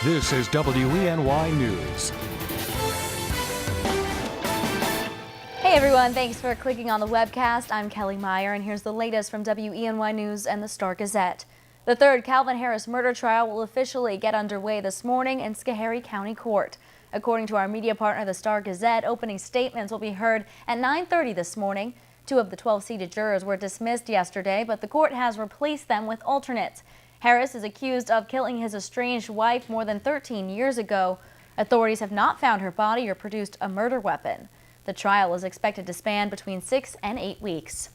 This is WENY News. Hey everyone, thanks for clicking on the webcast. I'm Kelly Meyer, and here's the latest from WENY News and the Star-Gazette. The third Calvin Harris murder trial will officially get underway this morning in Schoharie County Court. According to our media partner, the Star-Gazette, opening statements will be heard at 9:30 this morning. 2 of the 12-seated jurors were dismissed yesterday, but the court has replaced them with alternates. Harris is accused of killing his estranged wife more than 13 years ago. Authorities have not found her body or produced a murder weapon. The trial is expected to span between 6 and 8 weeks.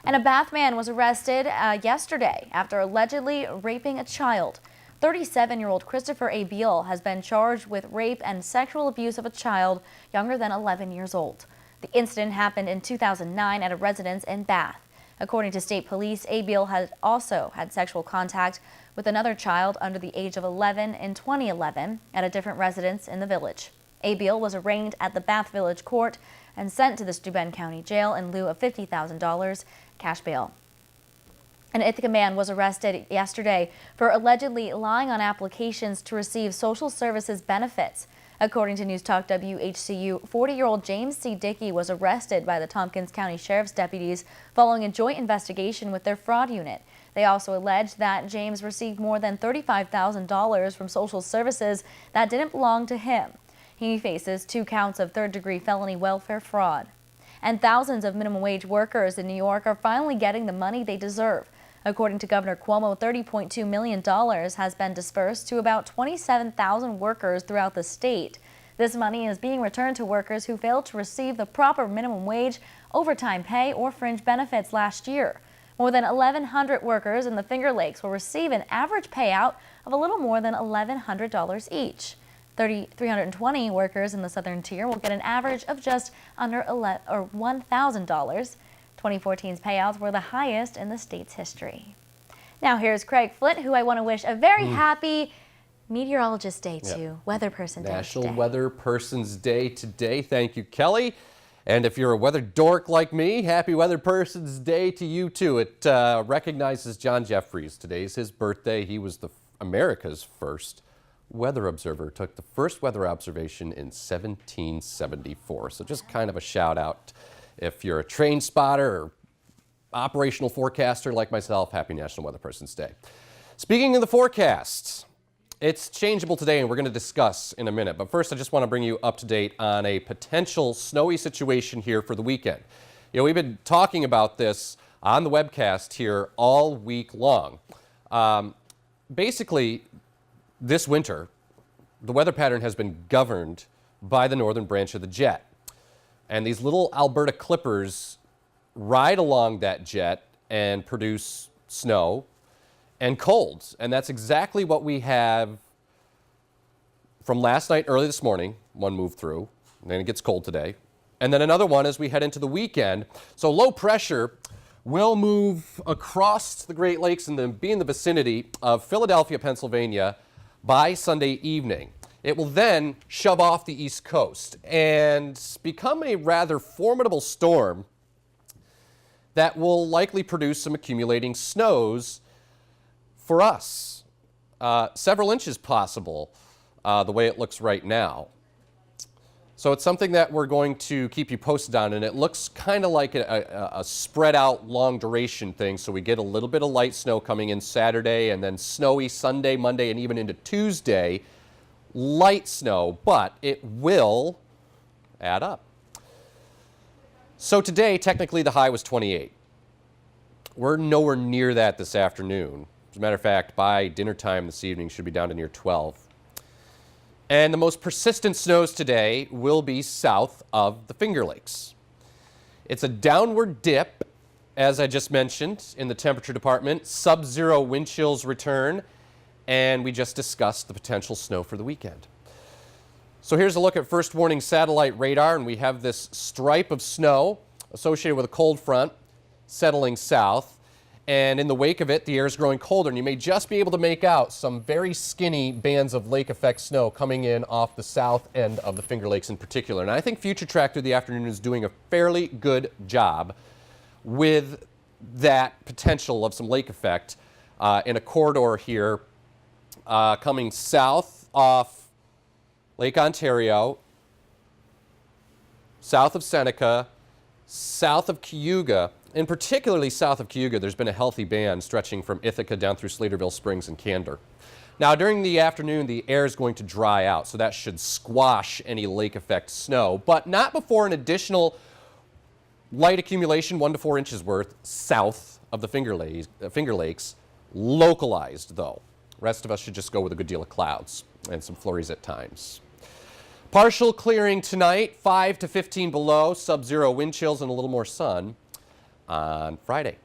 And a Bath man was arrested yesterday after allegedly raping a child. 37-year-old Christopher A. Beal has been charged with rape and sexual abuse of a child younger than 11 years old. The incident happened in 2009 at a residence in Bath. According to state police, Abiel had also had sexual contact with another child under the age of 11 in 2011 at a different residence in the village. Abiel was arraigned at the Bath Village Court and sent to the Steuben County Jail in lieu of $50,000 cash bail. An Ithaca man was arrested yesterday for allegedly lying on applications to receive social services benefits. According to News Talk WHCU, 40-year-old James C. Dickey was arrested by the Tompkins County Sheriff's deputies following a joint investigation with their fraud unit. They also alleged that James received more than $35,000 from social services that didn't belong to him. He faces 2 counts of third-degree felony welfare fraud. And thousands of minimum wage workers in New York are finally getting the money they deserve. According to Governor Cuomo, $30.2 million has been dispersed to about 27,000 workers throughout the state. This money is being returned to workers who failed to receive the proper minimum wage, overtime pay, or fringe benefits last year. More than 1,100 workers in the Finger Lakes will receive an average payout of a little more than $1,100 each. 320 workers in the southern tier will get an average of just under $1,000. 2014's payouts were the highest in the state's history. Now here's Craig Flint, who I want to wish a very happy Meteorologist Day to, Weather Person Day National today. Weather Person's Day today. Thank you, Kelly. And if you're a weather dork like me, happy Weather Person's Day to you too. It recognizes John Jeffries. Today's his birthday. He was America's first weather observer. Took the first weather observation in 1774. So just kind of a shout out. If you're a train spotter or operational forecaster like myself, happy National Weather Person's Day. Speaking of the forecasts, it's changeable today, and we're going to discuss in a minute. But first, I just want to bring you up to date on a potential snowy situation here for the weekend. You know, we've been talking about this on the webcast here all week long. Basically, this winter, the weather pattern has been governed by the northern branch of the jet. And these little Alberta clippers ride along that jet and produce snow and colds. And that's exactly what we have from last night, early this morning. One moved through, and then it gets cold today. And then another one as we head into the weekend. So low pressure will move across the Great Lakes and then be in the vicinity of Philadelphia, Pennsylvania by Sunday evening. It will then shove off the East Coast and become a rather formidable storm that will likely produce some accumulating snows for us. Several inches possible, the way it looks right now. So it's something that we're going to keep you posted on, and it looks kind of like a spread out long duration thing. So we get a little bit of light snow coming in Saturday, and then snowy Sunday, Monday, and even into Tuesday. Light snow, but it will add up. So today, technically, the high was 28. We're nowhere near that this afternoon. As a matter of fact, by dinner time this evening, should be down to near 12. And the most persistent snows today will be south of the Finger Lakes. It's a downward dip, as I just mentioned, in the temperature department. Sub-zero wind chills return. And we just discussed the potential snow for the weekend. So here's a look at first warning satellite radar, and we have this stripe of snow associated with a cold front settling south. And in the wake of it, the air is growing colder, and you may just be able to make out some very skinny bands of lake effect snow coming in off the south end of the Finger Lakes in particular. And I think Future Track through the afternoon is doing a fairly good job with that potential of some lake effect in a corridor here coming south off Lake Ontario, south of Seneca, south of Cayuga, and particularly south of Cayuga, there's been a healthy band stretching from Ithaca down through Slaterville Springs and Candor. Now, during the afternoon, the air is going to dry out, so that should squash any lake effect snow, but not before an additional light accumulation, 1 to 4 inches worth, south of the Finger Lakes, localized though. Rest of us should just go with a good deal of clouds and some flurries at times. Partial clearing tonight, 5 to 15 below, sub-zero wind chills and a little more sun on Friday.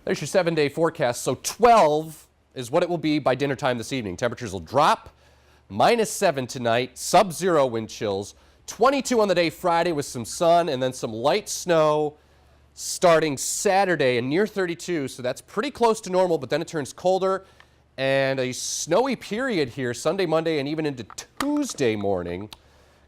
There's your 7-day forecast. So 12 is what it will be by dinner time this evening. Temperatures will drop, -7 tonight, sub-zero wind chills, 22 on the day Friday with some sun and then some light snow starting Saturday and near 32. So that's pretty close to normal, but then it turns colder and a snowy period here Sunday, Monday, and even into Tuesday morning.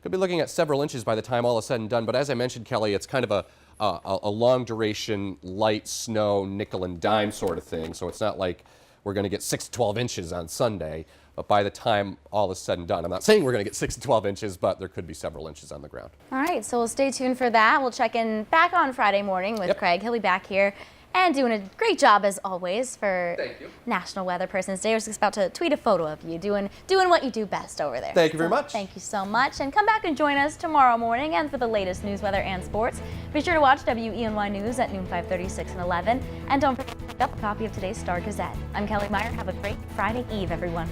Could be looking at several inches by the time all is said and done. But as I mentioned, Kelly, it's kind of a long duration, light snow, nickel and dime sort of thing. So it's not like we're going to get 6 to 12 inches on Sunday. But by the time all is said and done, I'm not saying we're going to get 6 to 12 inches, but there could be several inches on the ground. All right, so we'll stay tuned for that. We'll check in back on Friday morning with Craig. He'll be back here and doing a great job as always for National Weather Person's Day. I was just about to tweet a photo of you doing what you do best over there. Thank you very much. Thank you so much. And come back and join us tomorrow morning and for the latest news, weather, and sports. Be sure to watch WENY News at noon, 5:30, 6, and 11. And don't forget to pick up a copy of today's Star Gazette. I'm Kelly Meyer. Have a great Friday Eve, everyone.